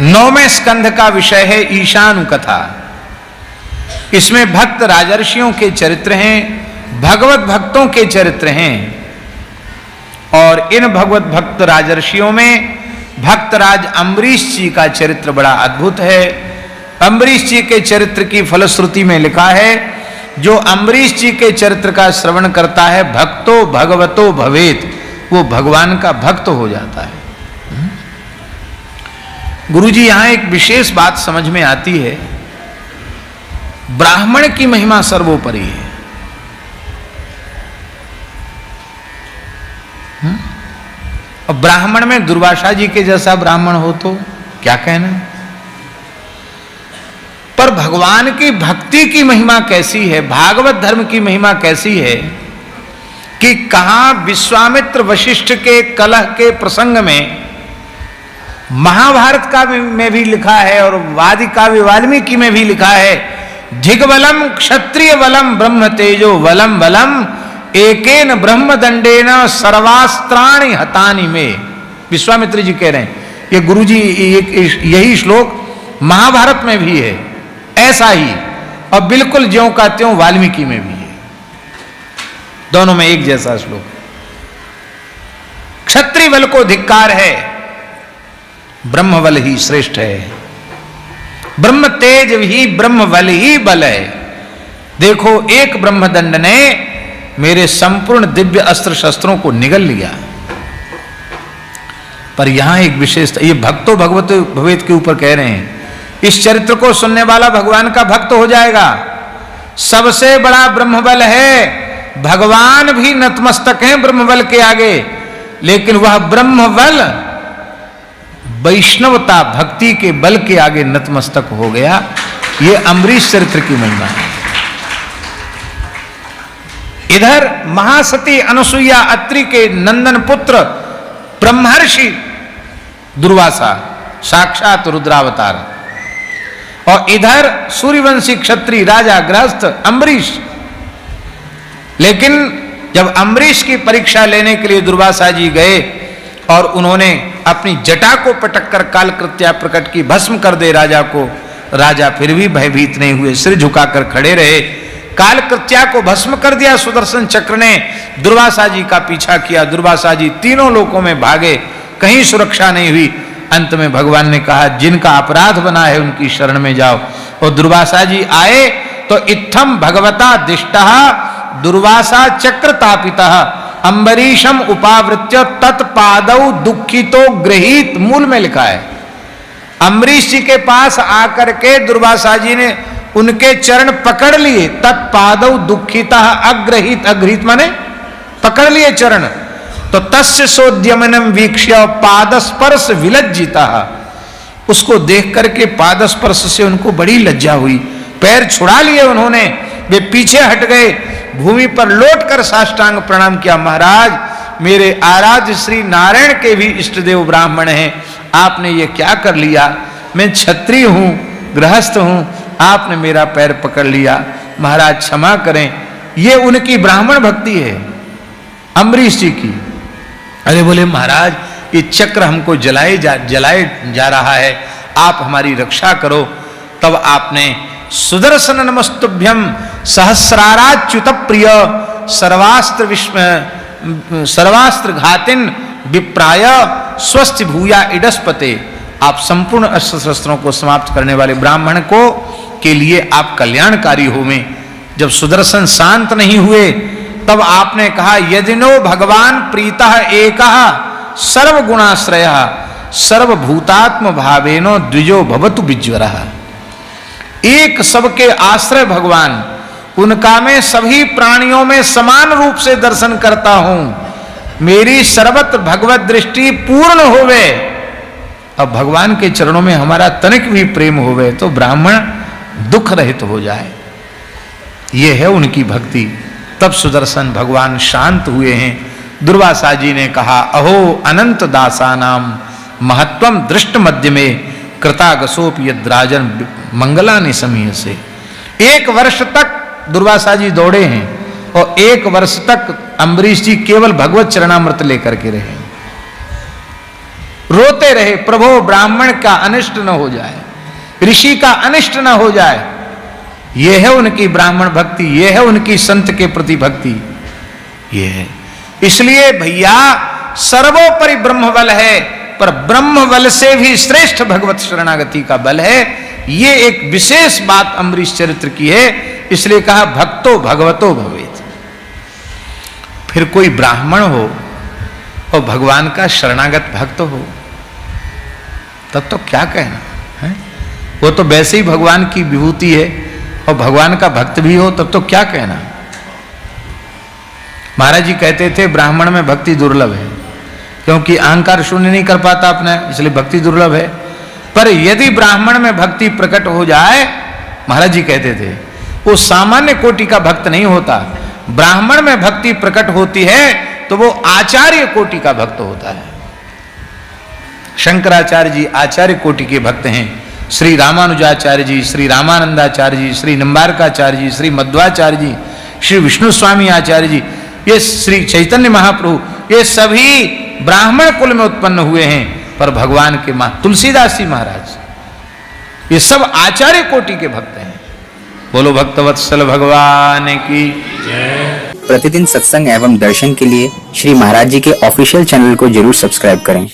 9वें स्कंध का विषय है ईशानु कथा। इसमें भक्त राजर्षियों के चरित्र हैं, भगवत भक्तों के चरित्र हैं। और इन भगवत भक्त राजर्षियों में भक्तराज अम्बरीश जी का चरित्र बड़ा अद्भुत है। अम्बरीश जी के चरित्र की फलश्रुति में लिखा है, जो अम्बरीश जी के चरित्र का श्रवण करता है भक्तो भगवतो भवेत, वो भगवान का भक्त हो जाता है। गुरुजी यहां एक विशेष बात समझ में आती है, ब्राह्मण की महिमा सर्वोपरि है। और ब्राह्मण में दुर्वासा जी के जैसा ब्राह्मण हो तो क्या कहना। पर भगवान की भक्ति की महिमा कैसी है, भागवत धर्म की महिमा कैसी है कि कहां विश्वामित्र वशिष्ठ के कलह के प्रसंग में महाभारत का में भी लिखा है और वादि काव्य वाल्मीकि में भी लिखा है, धिग्बलम क्षत्रिय बलम ब्रह्म तेजो बलम बलम एकेन ब्रह्म दंडेन सर्वास्त्राणि हतानि में। विश्वामित्र जी कह रहे हैं, ये गुरुजी यही श्लोक महाभारत में भी है, ऐसा ही और बिल्कुल ज्यों का त्यों वाल्मीकि में भी है, दोनों में एक जैसा श्लोक। क्षत्रिय बल को धिक्कार है, ब्रह्म बल ही श्रेष्ठ है, ब्रह्म तेज ही ब्रह्म बल ही बल है। देखो एक ब्रह्मदंड ने मेरे संपूर्ण दिव्य अस्त्र शस्त्रों को निगल लिया। पर यहां एक विशेषता, ये भक्तो भगवतो भवेत के ऊपर कह रहे हैं, इस चरित्र को सुनने वाला भगवान का भक्त हो जाएगा। सबसे बड़ा ब्रह्म बल है, भगवान भी नतमस्तक हैं ब्रह्म बल के आगे, लेकिन वह ब्रह्म बल वैष्णवता भक्ति के बल के आगे नतमस्तक हो गया। यह अम्बरीश चरित्र की महिमा है। इधर महासती अनुसुईया अत्रि के नंदन पुत्र ब्रह्मर्षि दुर्वासा, साक्षात रुद्रावतार, और इधर सूर्यवंशी क्षत्रिय राजा गृहस्थ अम्बरीश। लेकिन जब अम्बरीश की परीक्षा लेने के लिए दुर्वासा जी गए और उन्होंने अपनी जटा को पटक कर कालकृत्या प्रकट की, भस्म कर दे राजा को, राजा फिर भी भयभीत नहीं हुए, सिर झुकाकर खड़े रहे। कालकृत्या को भस्म कर दिया सुदर्शन चक्र ने, दुर्वासा जी का पीछा किया। दुर्वासा जी तीनों लोकों में भागे, कहीं सुरक्षा नहीं हुई। अंत में भगवान ने कहा, जिनका अपराध बना है उनकी शरण में जाओ। और दुर्वासा जी आए तो इत्थम भगवता दिष्टः दुर्वासा चक्र तापितः अम्बरीशम उपावृत्य तत्पादौ दुखितो गृहीत। मूल में लिखा है, अम्बरीश जी के पास आकर के दुर्वासा जी ने उनके चरण पकड़ लिए, तत्पादौ दुखिता अग्रहित, अग्रहित माने पकड़ लिए चरण। तो तस्य सोद्यमनम वीक्ष्य पादस्पर्श विलज्जिता, उसको देख करके पादस्पर्श से उनको बड़ी लज्जा हुई, पैर छुड़ा लिए उन्होंने, वे पीछे हट गए, भूमि पर लौट कर साष्टांग प्रणाम किया। महाराज, मेरे आराध्य श्री नारायण के भी इष्टदेव ब्राह्मण हैं, आपने ये क्या कर लिया, मैं क्षत्रिय हूं, गृहस्थ हूं, आपने मेरा पैर पकड़ लिया, महाराज क्षमा करें। ये उनकी ब्राह्मण भक्ति है अम्बरीश जी की। अरे बोले महाराज, ये चक्र हमको जलाए जा रहा है, आप हमारी रक्षा करो। तब आपने सुदर्शन नमस्तुभ्यम सहस्राराच्युत प्रिय सर्वास्त्र घातिन विप्राय स्वस्थ भूया इडस्पते, आप संपूर्ण अस्त्र शस्त्रों को समाप्त करने वाले ब्राह्मण को के लिए आप कल्याणकारी होवें। जब सुदर्शन शांत नहीं हुए तब आपने कहा, यदिनो भगवान प्रीतः एकः सर्वगुणाश्रयः सर्वभूतात्म भावेनो द्विजो भवतु विज्वरः। एक सबके आश्रय भगवान, उनका मैं सभी प्राणियों में समान रूप से दर्शन करता हूं, मेरी सर्वत्र भगवत दृष्टि पूर्ण होवे। अब भगवान के चरणों में हमारा तनिक भी प्रेम होवे तो ब्राह्मण दुख रहित हो जाए, ये है उनकी भक्ति। तब सुदर्शन भगवान शांत हुए हैं। दुर्वासा जी ने कहा, अहो अनंत दासानाम महत्वम दृष्ट मध्य में कृतागसोप यद्राजन मंगलानि समीह से। 1 वर्ष तक दुर्वासा जी दौड़े हैं और 1 वर्ष तक अम्बरीश जी केवल भगवत चरणामृत लेकर के रहे। रोते रहे, प्रभो ब्राह्मण का अनिष्ट न हो जाए, ऋषि का अनिष्ट न हो जाए। यह है उनकी ब्राह्मण भक्ति, यह है उनकी संत के प्रति भक्ति, यह है। इसलिए भैया सर्वोपरि ब्रह्म बल है, पर ब्रह्म बल से भी श्रेष्ठ भगवत शरणागति का बल है। ये एक विशेष बात अम्बरीश चरित्र की है, इसलिए कहा भक्तो भगवतो भवेत्। फिर कोई ब्राह्मण हो और भगवान का शरणागत भक्त हो, तब तो क्या कहना है? वो तो वैसे ही भगवान की विभूति है, और भगवान का भक्त भी हो, तब तो क्या कहना। महाराज जी कहते थे ब्राह्मण में भक्ति दुर्लभ है, क्योंकि अहंकार शून्य नहीं कर पाता अपना, इसलिए भक्ति दुर्लभ है। पर यदि ब्राह्मण में भक्ति प्रकट हो जाए, महाराज जी कहते थे, वो सामान्य कोटि का भक्त नहीं होता। ब्राह्मण में भक्ति प्रकट होती है तो वो आचार्य कोटि का भक्त होता है। शंकराचार्य जी आचार्य कोटि के भक्त हैं, श्री रामानुजाचार्य जी, श्री रामानंदाचार्य जी, श्री निम्बारकाचार्य जी, श्री मध्वाचार्य जी, श्री विष्णु स्वामी आचार्य जी, ये श्री चैतन्य महाप्रभु, ये सभी ब्राह्मण कुल में उत्पन्न हुए हैं। पर भगवान के तुलसीदास जी महाराज, ये सब आचार्य कोटि के भक्त हैं। बोलो भक्तवत्सल भगवान की जय। प्रतिदिन सत्संग एवं दर्शन के लिए श्री महाराज जी के ऑफिशियल चैनल को जरूर सब्सक्राइब करें।